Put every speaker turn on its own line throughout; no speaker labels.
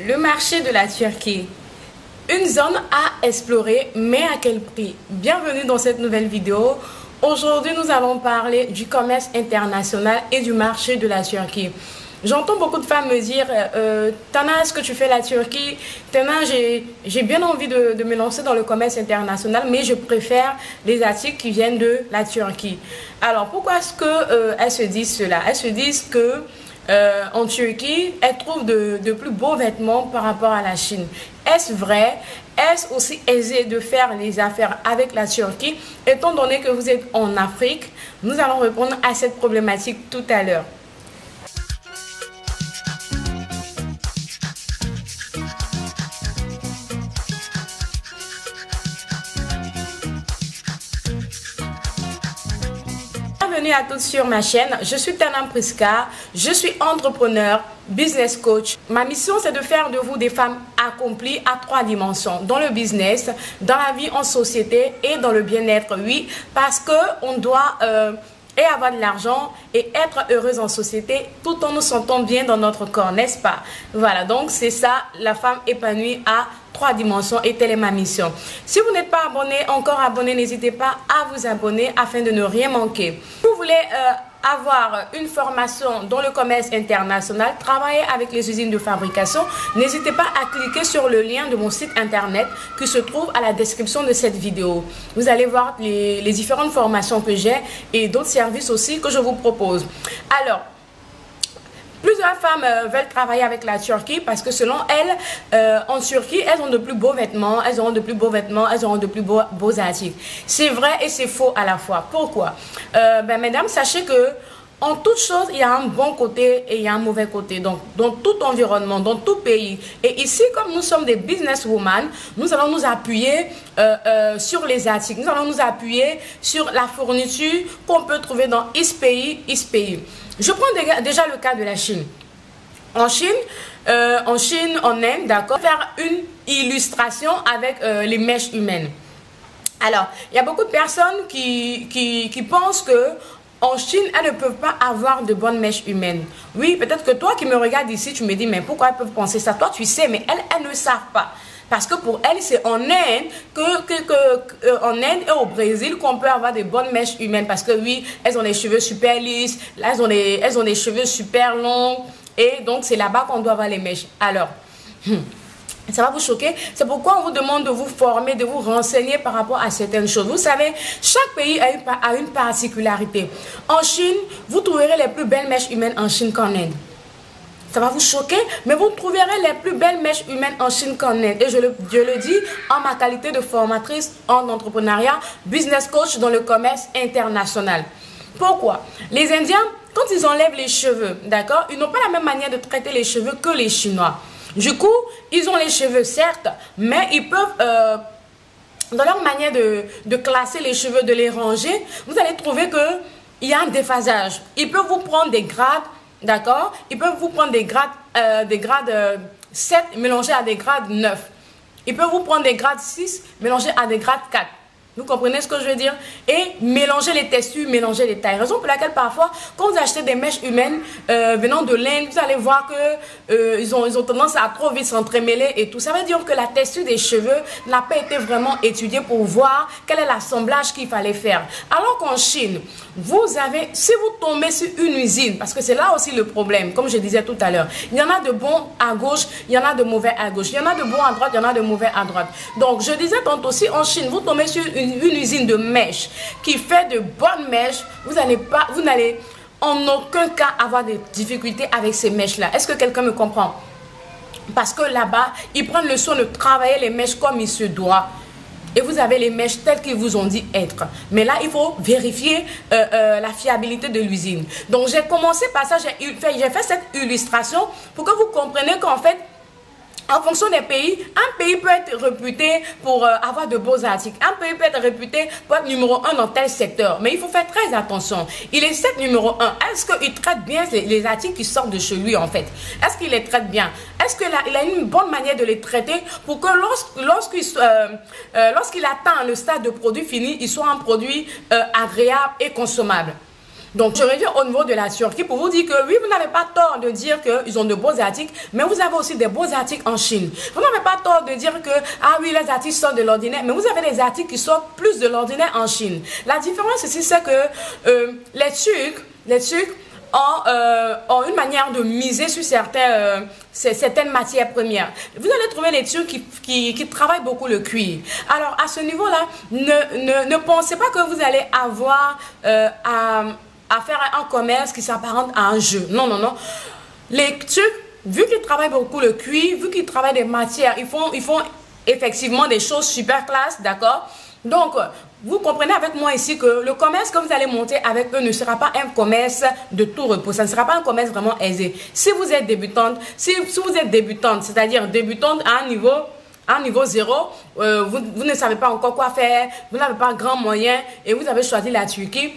Le marché de la Turquie, une zone à explorer, mais à quel prix? Bienvenue dans cette nouvelle vidéo. Aujourd'hui, nous allons parler du commerce international et du marché de la Turquie. J'entends beaucoup de femmes me dire Tana, est-ce que tu fais la Turquie? Tana, j'ai bien envie de me lancer dans le commerce international, mais je préfère les articles qui viennent de la Turquie. Alors, pourquoi est-ce qu'elles se disent cela? Elles se disent que en Turquie, elles trouvent de plus beaux vêtements par rapport à la Chine. Est-ce vrai? Est-ce aussi aisé de faire les affaires avec la Turquie? Étant donné que vous êtes en Afrique, nous allons répondre à cette problématique tout à l'heure. Bienvenue à tous sur ma chaîne, je suis Tana Priska, je suis entrepreneur, business coach. Ma mission c'est de faire de vous des femmes accomplies à 3 dimensions, dans le business, dans la vie en société et dans le bien-être. Oui, parce qu'on doit avoir de l'argent et être heureuse en société tout en nous sentant bien dans notre corps, n'est-ce pas? Voilà, donc c'est ça, la femme épanouie à 3 dimensions et telle est ma mission. Si vous n'êtes pas encore abonné, n'hésitez pas à vous abonner afin de ne rien manquer. Si vous voulez avoir une formation dans le commerce international, travailler avec les usines de fabrication, n'hésitez pas à cliquer sur le lien de mon site internet qui se trouve à la description de cette vidéo. Vous allez voir les différentes formations que j'ai et d'autres services aussi que je vous propose. Alors, plusieurs femmes veulent travailler avec la Turquie parce que selon elles, en Turquie, elles ont de plus beaux vêtements, elles auront de plus beaux vêtements, elles auront de plus beaux articles. C'est vrai et c'est faux à la fois. Pourquoi? Mesdames, sachez que en toute chose, il y a un bon côté et il y a un mauvais côté. Donc, dans tout environnement, dans tout pays. Et ici, comme nous sommes des businesswomen, nous allons nous appuyer sur les articles. Nous allons nous appuyer sur la fourniture qu'on peut trouver dans X pays. Je prends déjà le cas de la Chine. En Chine, en Inde, d'accord, faire une illustration avec les mèches humaines. Alors, il y a beaucoup de personnes qui pensent que en Chine, elles ne peuvent pas avoir de bonnes mèches humaines. Oui, peut-être que toi qui me regardes ici, tu me dis, mais pourquoi elles peuvent penser ça? Toi, tu sais, mais elles ne savent pas. Parce que pour elles, c'est en Inde en Inde et au Brésil qu'on peut avoir des bonnes mèches humaines. Parce que oui, elles ont les cheveux super lisses, là, elles ont des cheveux super longs. Et donc, c'est là-bas qu'on doit avoir les mèches. Alors, ça va vous choquer. C'est pourquoi on vous demande de vous former, de vous renseigner par rapport à certaines choses. Vous savez, chaque pays a une particularité. En Chine, vous trouverez les plus belles mèches humaines en Chine qu'en Inde. Ça va vous choquer, mais vous trouverez les plus belles mèches humaines en Chine qu'en Inde. Et je le dis en ma qualité de formatrice en entrepreneuriat, business coach dans le commerce international. Pourquoi? Les Indiens, quand ils enlèvent les cheveux, d'accord, ils n'ont pas la même manière de traiter les cheveux que les Chinois. Du coup, ils ont les cheveux, certes, mais ils peuvent, dans leur manière de classer les cheveux, de les ranger, vous allez trouver qu'il y a un déphasage. Ils peuvent vous prendre des grades, d'accord? Ils peuvent vous prendre des grades 7 mélangés à des grades 9. Ils peuvent vous prendre des grades 6 mélangés à des grades 4. Vous comprenez ce que je veux dire? Et mélanger les textures, mélanger les tailles. Raison pour laquelle parfois, quand vous achetez des mèches humaines venant de l'Inde, vous allez voir que ils ont tendance à trop vite s'entremêler et tout. Ça veut dire que la texture des cheveux n'a pas été vraiment étudiée pour voir quel est l'assemblage qu'il fallait faire. Alors qu'en Chine, si vous tombez sur une usine, parce que c'est là aussi le problème, comme je disais tout à l'heure, il y en a de bons à gauche, il y en a de mauvais à gauche, il y en a de bons à droite, il y en a de mauvais à droite. Donc, je disais tantôt aussi, en Chine, vous tombez sur une usine de mèches qui fait de bonnes mèches, vous n'allez en aucun cas avoir des difficultés avec ces mèches-là. Est-ce que quelqu'un me comprend? Parce que là-bas, ils prennent le soin de travailler les mèches comme il se doit. Et vous avez les mèches telles qu'ils vous ont dit être. Mais là, il faut vérifier la fiabilité de l'usine. Donc, j'ai commencé par ça, j'ai fait cette illustration pour que vous compreniez qu'en fait, en fonction des pays, un pays peut être réputé pour avoir de beaux articles. Un pays peut être réputé pour être numéro 1 dans tel secteur. Mais il faut faire très attention. Il est certes numéro 1. Est-ce qu'il traite bien les articles qui sortent de chez lui en fait? Est-ce qu'il les traite bien? Est-ce qu'il a une bonne manière de les traiter pour que lorsqu'il atteint le stade de produit fini, il soit un produit agréable et consommable? Donc, je reviens au niveau de la Turquie pour vous dire que oui, vous n'avez pas tort de dire qu'ils ont de beaux articles, mais vous avez aussi des beaux articles en Chine. Vous n'avez pas tort de dire que, ah oui, les articles sortent de l'ordinaire, mais vous avez des articles qui sortent plus de l'ordinaire en Chine. La différence ici, c'est que les Turcs ont une manière de miser sur certaines matières premières. Vous allez trouver les Turcs qui travaillent beaucoup le cuir. Alors, à ce niveau-là, ne pensez pas que vous allez avoir à faire un commerce qui s'apparente à un jeu. Non, non, non. Les Turcs, vu qu'ils travaillent beaucoup le cuir, vu qu'ils travaillent des matières, ils font effectivement des choses super classe, d'accord? Donc, vous comprenez avec moi ici que le commerce que vous allez monter avec eux ne sera pas un commerce de tout repos. Ça ne sera pas un commerce vraiment aisé. Si vous êtes débutante, c'est-à-dire débutante à un niveau 0, vous ne savez pas encore quoi faire, vous n'avez pas grand moyen et vous avez choisi la Turquie,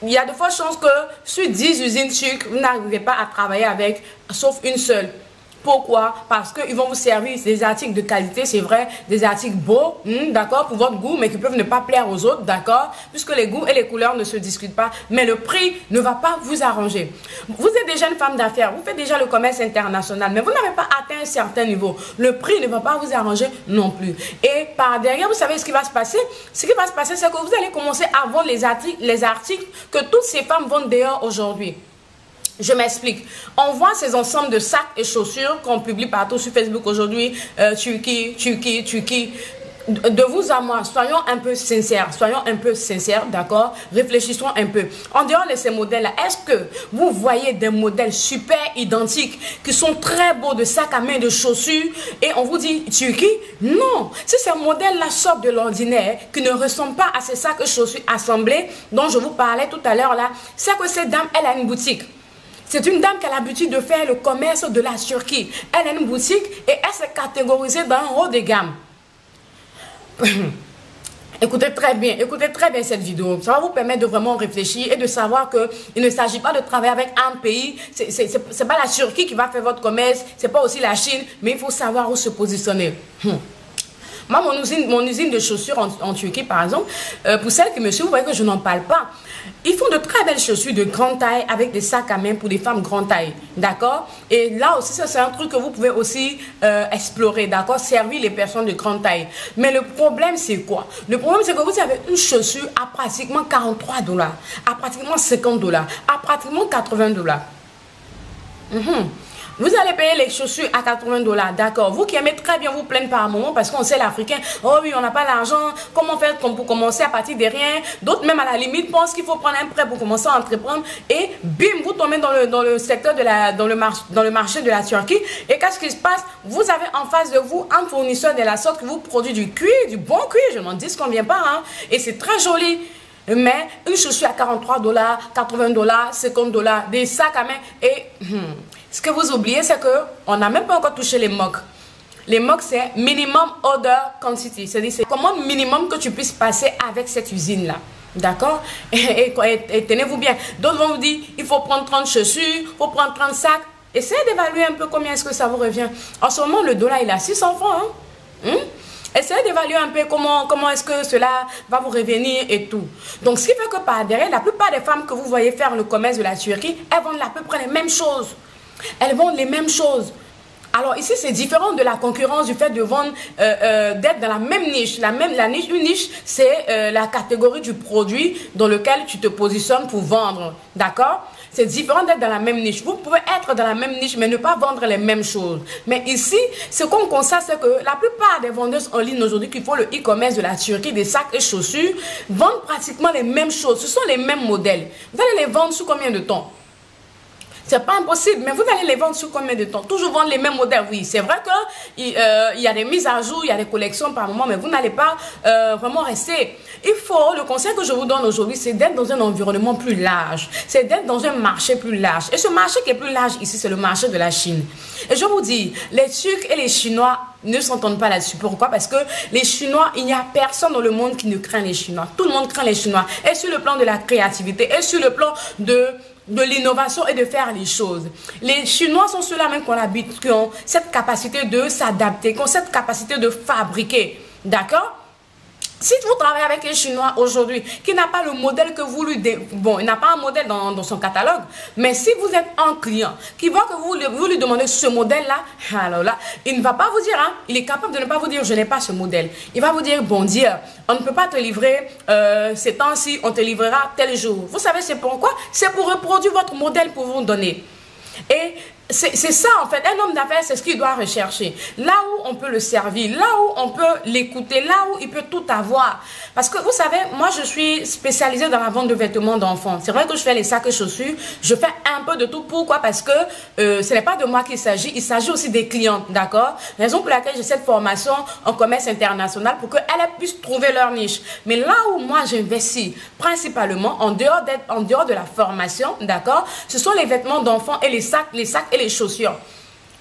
il y a de fortes chances que sur 10 usines turques, vous n'arrivez pas à travailler avec, sauf une seule. Pourquoi? Parce qu'ils vont vous servir des articles de qualité, c'est vrai, des articles beaux, d'accord, pour votre goût, mais qui peuvent ne pas plaire aux autres, d'accord, puisque les goûts et les couleurs ne se discutent pas, mais le prix ne va pas vous arranger. Vous êtes déjà une femme d'affaires, vous faites déjà le commerce international, mais vous n'avez pas atteint un certain niveau. Le prix ne va pas vous arranger non plus. Et par derrière, vous savez ce qui va se passer? Ce qui va se passer, c'est que vous allez commencer à vendre les articles que toutes ces femmes vendent dehors aujourd'hui. Je m'explique. On voit ces ensembles de sacs et chaussures qu'on publie partout sur Facebook aujourd'hui. Turquie. De vous à moi, soyons un peu sincères, d'accord? Réfléchissons un peu. En dehors de ces modèles-là, est-ce que vous voyez des modèles super identiques qui sont très beaux de sacs à main, de chaussures et on vous dit Turquie? Non. Si ces modèles-là sortent de l'ordinaire, qui ne ressemblent pas à ces sacs et chaussures assemblés dont je vous parlais tout à l'heure là, c'est que cette dame, elle a une boutique. C'est une dame qui a l'habitude de faire le commerce de la Turquie. Elle a une boutique et elle s'est catégorisée dans un haut de gamme. Écoutez très bien cette vidéo. Ça va vous permettre de vraiment réfléchir et de savoir qu'il ne s'agit pas de travailler avec un pays. C'est pas la Turquie qui va faire votre commerce, c'est pas aussi la Chine, mais il faut savoir où se positionner. Moi, mon usine de chaussures en Turquie, par exemple, pour celles qui me suivent, vous voyez que je n'en parle pas. Ils font de très belles chaussures de grande taille avec des sacs à main pour des femmes grande taille, d'accord? Et là aussi, ça c'est un truc que vous pouvez aussi explorer, d'accord? Servir les personnes de grande taille. Mais le problème, c'est quoi? Le problème, c'est que vous avez une chaussure à pratiquement $43, à pratiquement $50, à pratiquement $80. Vous allez payer les chaussures à $80, d'accord. Vous qui aimez très bien vous plaindre par moment parce qu'on sait l'Africain, oh oui, on n'a pas l'argent, comment faire pour commencer à partir de rien. D'autres même à la limite pensent qu'il faut prendre un prêt pour commencer à entreprendre et bim, vous tombez dans le secteur dans le marché de la Turquie. Et qu'est-ce qui se passe? Vous avez en face de vous un fournisseur de la sorte qui vous produit du cuir, du bon cuir, je m'en dis ce qu'on vient pas, hein. Et c'est très joli. Mais une chaussure à $43, $80, $50, des sacs à main et ce que vous oubliez, c'est qu'on n'a même pas encore touché les MOQ. Les MOQ, c'est Minimum Order Quantity. C'est-à-dire, c'est comment minimum que tu puisses passer avec cette usine-là. D'accord? Et tenez-vous bien. D'autres vont vous dire, il faut prendre 30 chaussures, il faut prendre 30 sacs. Essayez d'évaluer un peu combien est-ce que ça vous revient. En ce moment, le dollar, il est à 600 francs. Essayez d'évaluer un peu comment est-ce que cela va vous revenir et tout. Donc, ce qui fait que par derrière, la plupart des femmes que vous voyez faire le commerce de la Turquie, elles vendent à peu près les mêmes choses. Elles vendent les mêmes choses. Alors ici, c'est différent de la concurrence du fait de vendre, d'être dans la même niche. Une niche, c'est la catégorie du produit dans lequel tu te positionnes pour vendre. D'accord? C'est différent d'être dans la même niche. Vous pouvez être dans la même niche, mais ne pas vendre les mêmes choses. Mais ici, ce qu'on constate, c'est que la plupart des vendeuses en ligne aujourd'hui qui font le e-commerce de la Turquie, des sacs et chaussures, vendent pratiquement les mêmes choses. Ce sont les mêmes modèles. Vous allez les vendre sous combien de temps? C'est pas impossible, mais vous allez les vendre sur combien de temps? Toujours vendre les mêmes modèles, oui. C'est vrai qu'il y a des mises à jour, il y a des collections par moment, mais vous n'allez pas vraiment rester. Le conseil que je vous donne aujourd'hui, c'est d'être dans un environnement plus large. C'est d'être dans un marché plus large. Et ce marché qui est plus large ici, c'est le marché de la Chine. Et je vous dis, les Turcs et les Chinois ne s'entendent pas là-dessus. Pourquoi? Parce que les Chinois, il n'y a personne dans le monde qui ne craint les Chinois. Tout le monde craint les Chinois. Et sur le plan de la créativité, et sur le plan de l'innovation et de faire les choses. Les Chinois sont ceux-là même qui ont cette capacité de s'adapter, qui ont cette capacité de fabriquer. D'accord? Si vous travaillez avec un Chinois aujourd'hui qui n'a pas le modèle que vous lui... Bon, il n'a pas un modèle dans son catalogue, mais si vous êtes un client qui voit que vous lui demandez ce modèle-là, alors là, il ne va pas vous dire, hein, il est capable de ne pas vous dire, je n'ai pas ce modèle. Il va vous dire, bon Dieu, on ne peut pas te livrer ces temps-ci, on te livrera tel jour. Vous savez, c'est pourquoi? C'est pour reproduire votre modèle pour vous donner. Et c'est ça en fait, un homme d'affaires, c'est ce qu'il doit rechercher. Là où on peut le servir, là où on peut l'écouter, là où il peut tout avoir. Parce que vous savez, moi je suis spécialisée dans la vente de vêtements d'enfants. C'est vrai que je fais les sacs et chaussures, je fais un peu de tout. Pourquoi? Parce que ce n'est pas de moi qu'il s'agit, il s'agit aussi des clients, d'accord? Raison pour laquelle j'ai cette formation en commerce international pour qu'elles puissent trouver leur niche. Mais là où moi j'investis principalement, en dehors de la formation, d'accord, ce sont les vêtements d'enfants et les sacs et les chaussures.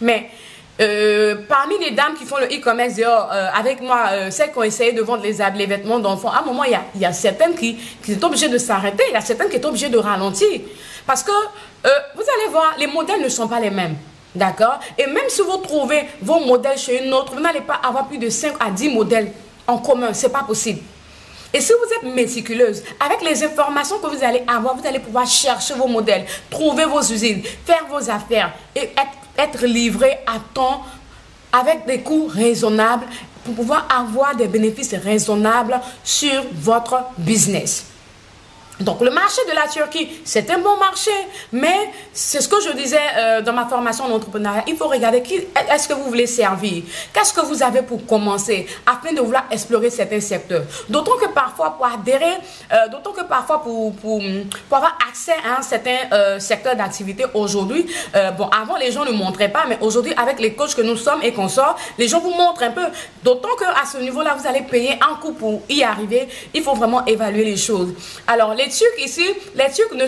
Mais parmi les dames qui font le e-commerce avec moi, celles qui ont essayé de vendre les vêtements d'enfants, à un moment, il y a certaines qui sont obligées de s'arrêter, il y a certaines qui sont obligées de ralentir. Parce que, vous allez voir, les modèles ne sont pas les mêmes. D'accord? Et même si vous trouvez vos modèles chez une autre, vous n'allez pas avoir plus de 5 à 10 modèles en commun. Ce n'est pas possible. Et si vous êtes méticuleuse, avec les informations que vous allez avoir, vous allez pouvoir chercher vos modèles, trouver vos usines, faire vos affaires et être livré à temps avec des coûts raisonnables pour pouvoir avoir des bénéfices raisonnables sur votre business. Donc, le marché de la Turquie, c'est un bon marché, mais c'est ce que je disais dans ma formation d'entrepreneuriat. Il faut regarder qui est-ce que vous voulez servir, qu'est-ce que vous avez pour commencer, afin de vouloir explorer certains secteurs. D'autant que parfois, pour adhérer, pour avoir accès à un certain secteur d'activité aujourd'hui, bon, avant, les gens ne montraient pas, mais aujourd'hui, avec les coachs que nous sommes et qu'on sort, les gens vous montrent un peu. D'autant qu'à ce niveau-là, vous allez payer un coût pour y arriver. Il faut vraiment évaluer les choses. Alors, les Turcs ici, les Turcs ne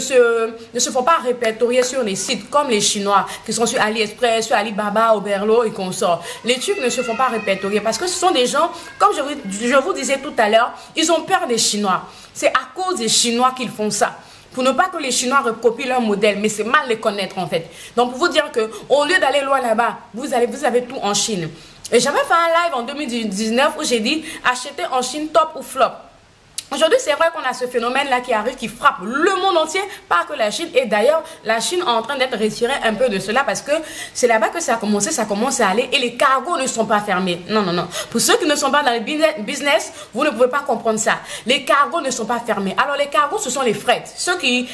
se font pas répertorier sur les sites comme les Chinois qui sont sur AliExpress, sur Alibaba, Oberlo et consorts. Les Turcs ne se font pas répertorier parce que ce sont des gens, comme je vous disais tout à l'heure, ils ont peur des Chinois. C'est à cause des Chinois qu'ils font ça. Pour ne pas que les Chinois recopient leur modèle, mais c'est mal les connaître en fait. Donc pour vous dire que au lieu d'aller loin là-bas, vous avez tout en Chine. Et j'avais fait un live en 2019 où j'ai dit acheter en Chine top ou flop. Aujourd'hui, c'est vrai qu'on a ce phénomène-là qui arrive, qui frappe le monde entier, pas que la Chine. Et d'ailleurs, la Chine est en train d'être retirée un peu de cela parce que c'est là-bas que ça a commencé, ça commence à aller et les cargos ne sont pas fermés. Non, non, non. Pour ceux qui ne sont pas dans le business, vous ne pouvez pas comprendre ça. Les cargos ne sont pas fermés. Alors, les cargos, ce sont les fret, ceux qui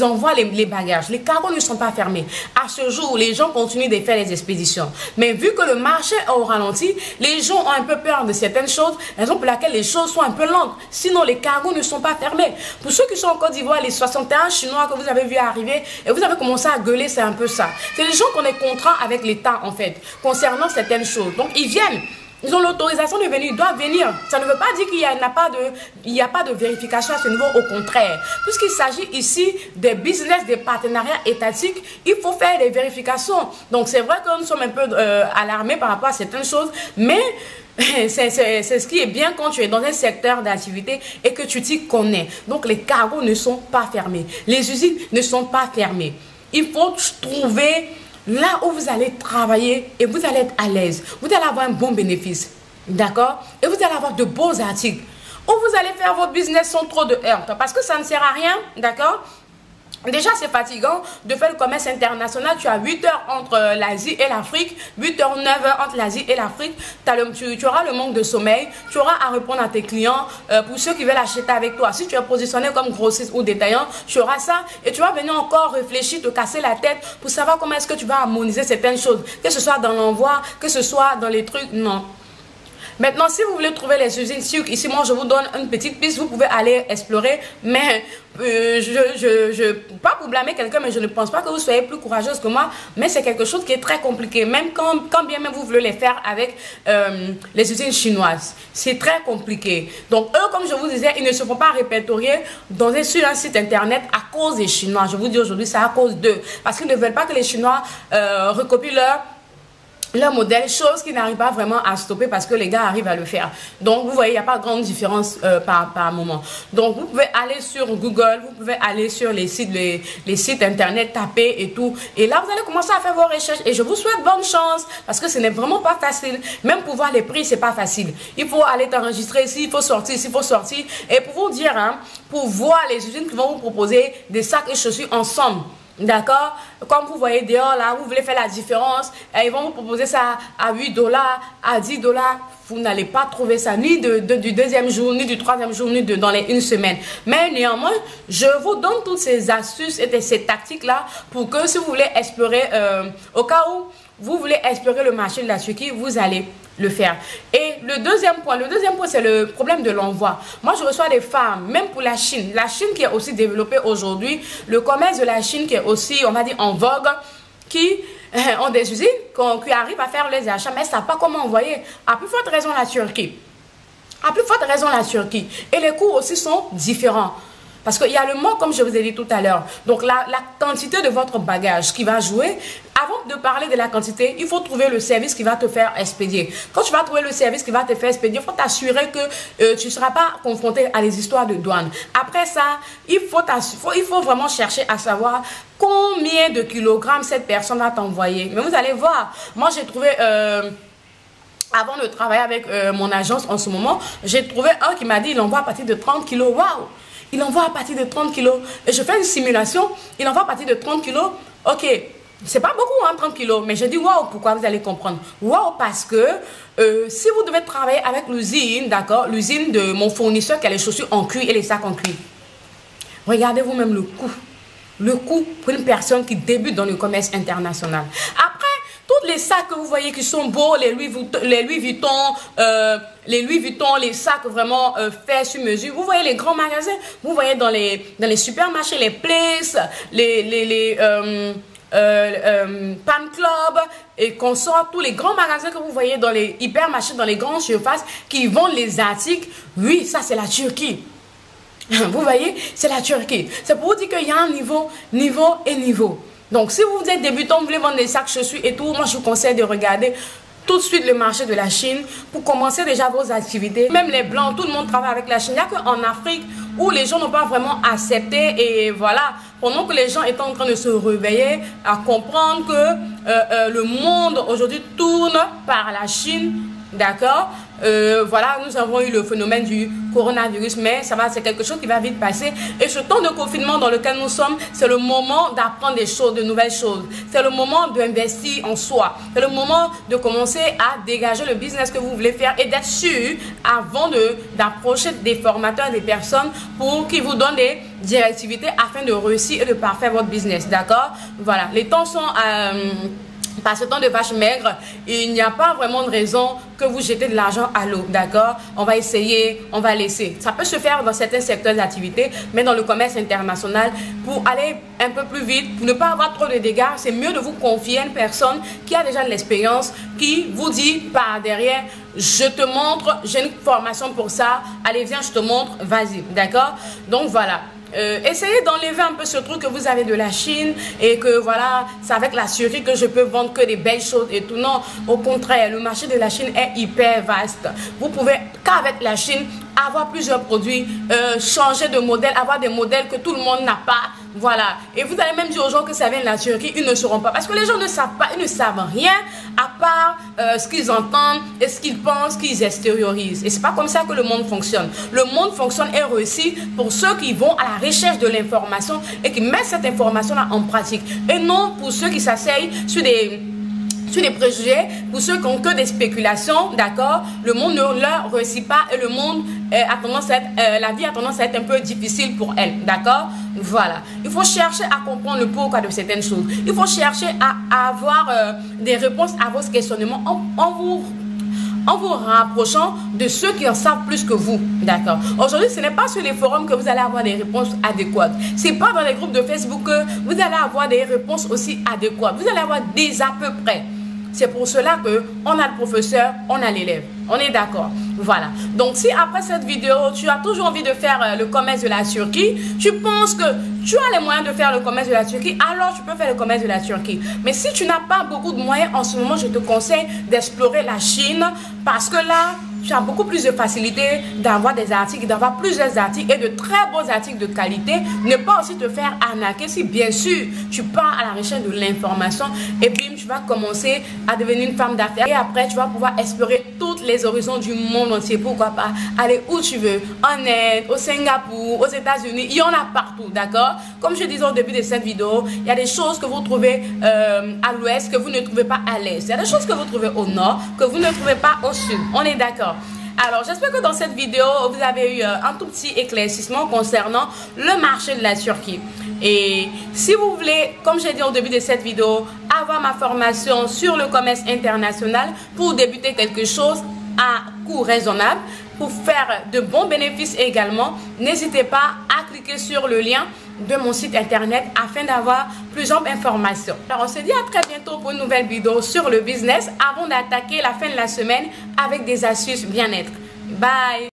envoient les bagages. Les cargos ne sont pas fermés. À ce jour, les gens continuent de faire les expéditions. Mais vu que le marché est au ralenti, les gens ont un peu peur de certaines choses, raison pour laquelle les choses sont un peu lentes. Sinon, les cargos ne sont pas fermés. Pour ceux qui sont en Côte d'Ivoire, les 61 Chinois que vous avez vu arriver et vous avez commencé à gueuler, c'est un peu ça. C'est les gens qu'on est contraint avec l'État en fait, concernant certaines choses. Donc ils viennent, ils ont l'autorisation de venir, ils doivent venir. Ça ne veut pas dire qu'il n'y a pas de vérification à ce niveau, au contraire. Puisqu'il s'agit ici des business, des partenariats étatiques, il faut faire des vérifications. Donc c'est vrai que nous sommes un peu alarmés par rapport à certaines choses, mais c'est ce qui est bien quand tu es dans un secteur d'activité et que tu t'y connais. Donc les cargos ne sont pas fermés. Les usines ne sont pas fermées. Il faut trouver là où vous allez travailler et vous allez être à l'aise. Vous allez avoir un bon bénéfice. D'accord? Et vous allez avoir de beaux articles. Où vous allez faire votre business sans trop de heurts. Parce que ça ne sert à rien. D'accord? Déjà, c'est fatigant de faire le commerce international. Tu as 8 heures entre l'Asie et l'Afrique, 8 heures, 9 heures entre l'Asie et l'Afrique. Tu auras le manque de sommeil, tu auras à répondre à tes clients pour ceux qui veulent acheter avec toi. Si tu es positionné comme grossiste ou détaillant, tu auras ça et tu vas venir encore réfléchir, te casser la tête pour savoir comment est-ce que tu vas harmoniser certaines choses. Que ce soit dans l'envoi, que ce soit dans les trucs, non. Maintenant, si vous voulez trouver les usines sucre, ici, moi, je vous donne une petite piste, vous pouvez aller explorer, mais pas pour blâmer quelqu'un, mais je ne pense pas que vous soyez plus courageuse que moi, mais c'est quelque chose qui est très compliqué, même quand bien même vous voulez les faire avec les usines chinoises. C'est très compliqué. Donc, eux, comme je vous disais, ils ne se font pas répertorier sur un site internet à cause des Chinois. Je vous dis aujourd'hui, c'est à cause d'eux, parce qu'ils ne veulent pas que les Chinois recopient leur modèle, chose qui n'arrive pas vraiment à stopper parce que les gars arrivent à le faire. Donc, vous voyez, il n'y a pas de grande différence par moment. Donc, vous pouvez aller sur Google, vous pouvez aller sur les sites internet, taper et tout. Et là, vous allez commencer à faire vos recherches. Et je vous souhaite bonne chance parce que ce n'est vraiment pas facile. Même pour voir les prix, c'est pas facile. Il faut aller t'enregistrer ici, il faut sortir ici, il faut sortir. Et pour vous dire, hein, pour voir les usines qui vont vous proposer des sacs et chaussures ensemble. D'accord? Comme vous voyez dehors là, vous voulez faire la différence, ils vont vous proposer ça à 8 $, à 10 $. Vous n'allez pas trouver ça ni du deuxième jour, ni du troisième jour, ni dans les une semaine. Mais néanmoins, je vous donne toutes ces astuces et ces tactiques là pour que si vous voulez explorer, au cas où vous voulez explorer le marché de la Turquie, vous allez le faire. Et le deuxième point c'est le problème de l'envoi. Moi je reçois des femmes, même pour la Chine qui est aussi développée aujourd'hui, le commerce de la Chine qui est aussi, on va dire, en vogue, qui ont des usines qui arrivent à faire les achats, mais ne savent pas comment envoyer. À plus forte raison la Turquie. À plus forte raison la Turquie. Et les coûts aussi sont différents. Parce qu'il y a le mot, comme je vous ai dit tout à l'heure. Donc, la quantité de votre bagage qui va jouer. Avant de parler de la quantité, il faut trouver le service qui va te faire expédier. Quand tu vas trouver le service qui va te faire expédier, il faut t'assurer que tu ne seras pas confronté à des histoires de douane. Après ça, il faut vraiment chercher à savoir combien de kilogrammes cette personne va t'envoyer. Mais vous allez voir, moi j'ai trouvé... avant de travailler avec mon agence en ce moment, j'ai trouvé un qui m'a dit il envoie à partir de 30 kilos. Waouh! Il envoie à partir de 30 kilos. Et je fais une simulation, il envoie à partir de 30 kilos. Ok, c'est pas beaucoup, hein, 30 kilos. Mais je dis waouh, pourquoi? Vous allez comprendre. Waouh, parce que si vous devez travailler avec l'usine, d'accord, l'usine de mon fournisseur qui a les chaussures en cuir et les sacs en cuir. Regardez vous-même le coût. Le coût pour une personne qui débute dans le commerce international. Après, tous les sacs que vous voyez qui sont beaux, les Louis Vuitton, les sacs vraiment faits sur mesure. Vous voyez les grands magasins, vous voyez dans les supermarchés, les Place, Pan Club et consorts, tous les grands magasins que vous voyez dans les hypermarchés, dans les grandes surfaces qui vendent les articles. Oui, ça c'est la Turquie. Vous voyez, c'est la Turquie. C'est pour vous dire qu'il y a un niveau. Donc, si vous êtes débutant, vous voulez vendre des sacs, chaussures et tout, moi, je vous conseille de regarder tout de suite le marché de la Chine pour commencer déjà vos activités. Même les Blancs, tout le monde travaille avec la Chine. Il n'y a qu'en Afrique où les gens n'ont pas vraiment accepté. Et voilà, pendant que les gens étaient en train de se réveiller, à comprendre que le monde aujourd'hui tourne par la Chine. D'accord? Voilà, nous avons eu le phénomène du coronavirus, mais ça va, c'est quelque chose qui va vite passer. Et ce temps de confinement dans lequel nous sommes, c'est le moment d'apprendre des choses, de nouvelles choses. C'est le moment d'investir en soi. C'est le moment de commencer à dégager le business que vous voulez faire et d'être sûr avant d'approcher des formateurs, des personnes pour qu'ils vous donnent des directivités afin de réussir et de parfaire votre business. D'accord? Voilà, les temps sont... par ce temps de vache maigre, il n'y a pas vraiment de raison que vous jetez de l'argent à l'eau, d'accord? On va essayer, on va laisser. Ça peut se faire dans certains secteurs d'activité, mais dans le commerce international, pour aller un peu plus vite, pour ne pas avoir trop de dégâts, c'est mieux de vous confier à une personne qui a déjà de l'expérience, qui vous dit par derrière, je te montre, j'ai une formation pour ça, allez viens, je te montre, vas-y, d'accord? Donc voilà. Essayez d'enlever un peu ce truc que vous avez de la Chine et que voilà, c'est avec la Turquie que je peux vendre que des belles choses et tout. Non, au contraire, le marché de la Chine est hyper vaste. Vous pouvez, qu'avec la Chine, avoir plusieurs produits, changer de modèle, avoir des modèles que tout le monde n'a pas. Voilà. Et vous allez même dire aux gens que ça vient de la Turquie, ils ne sauront pas. Parce que les gens ne savent pas, ils ne savent rien à part ce qu'ils entendent et ce qu'ils pensent, qu'ils extériorisent. Et c'est pas comme ça que le monde fonctionne. Le monde fonctionne et réussit pour ceux qui vont à la recherche de l'information et qui mettent cette information-là en pratique. Et non pour ceux qui s'asseyent sur des préjugés, pour ceux qui ont que des spéculations, d'accord, le monde ne leur réussit pas et le monde a tendance à être, la vie a tendance à être un peu difficile pour elle, d'accord, voilà. Il faut chercher à comprendre le pourquoi de certaines choses. Il faut chercher à avoir des réponses à vos questionnements en vous rapprochant de ceux qui en savent plus que vous, d'accord. Aujourd'hui, ce n'est pas sur les forums que vous allez avoir des réponses adéquates. C'est pas dans les groupes de Facebook que vous allez avoir des réponses aussi adéquates. Vous allez avoir des à peu près. C'est pour cela qu'on a le professeur, on a l'élève. On est d'accord? Voilà. Donc, si après cette vidéo, tu as toujours envie de faire le commerce de la Turquie, tu penses que tu as les moyens de faire le commerce de la Turquie, alors tu peux faire le commerce de la Turquie. Mais si tu n'as pas beaucoup de moyens, en ce moment, je te conseille d'explorer la Chine parce que là, tu as beaucoup plus de facilité d'avoir des articles, d'avoir plusieurs articles et de très beaux articles de qualité. Ne pas aussi te faire arnaquer si bien sûr tu pars à la recherche de l'information et bim, tu vas commencer à devenir une femme d'affaires et après tu vas pouvoir explorer toutes les horizons du monde entier. Pourquoi pas aller où tu veux, en Inde, au Singapour, aux États-Unis, il y en a partout, d'accord? Comme je disais au début de cette vidéo, il y a des choses que vous trouvez à l'ouest que vous ne trouvez pas à l'est. Il y a des choses que vous trouvez au nord que vous ne trouvez pas au sud. On est d'accord? Alors, j'espère que dans cette vidéo, vous avez eu un tout petit éclaircissement concernant le marché de la Turquie. Et si vous voulez, comme j'ai dit au début de cette vidéo, avoir ma formation sur le commerce international pour débuter quelque chose à coût raisonnable, pour faire de bons bénéfices également, n'hésitez pas à cliquer sur le lien de mon site internet afin d'avoir plus amples informations. Alors on se dit à très bientôt pour une nouvelle vidéo sur le business avant d'attaquer la fin de la semaine avec des astuces bien-être. Bye!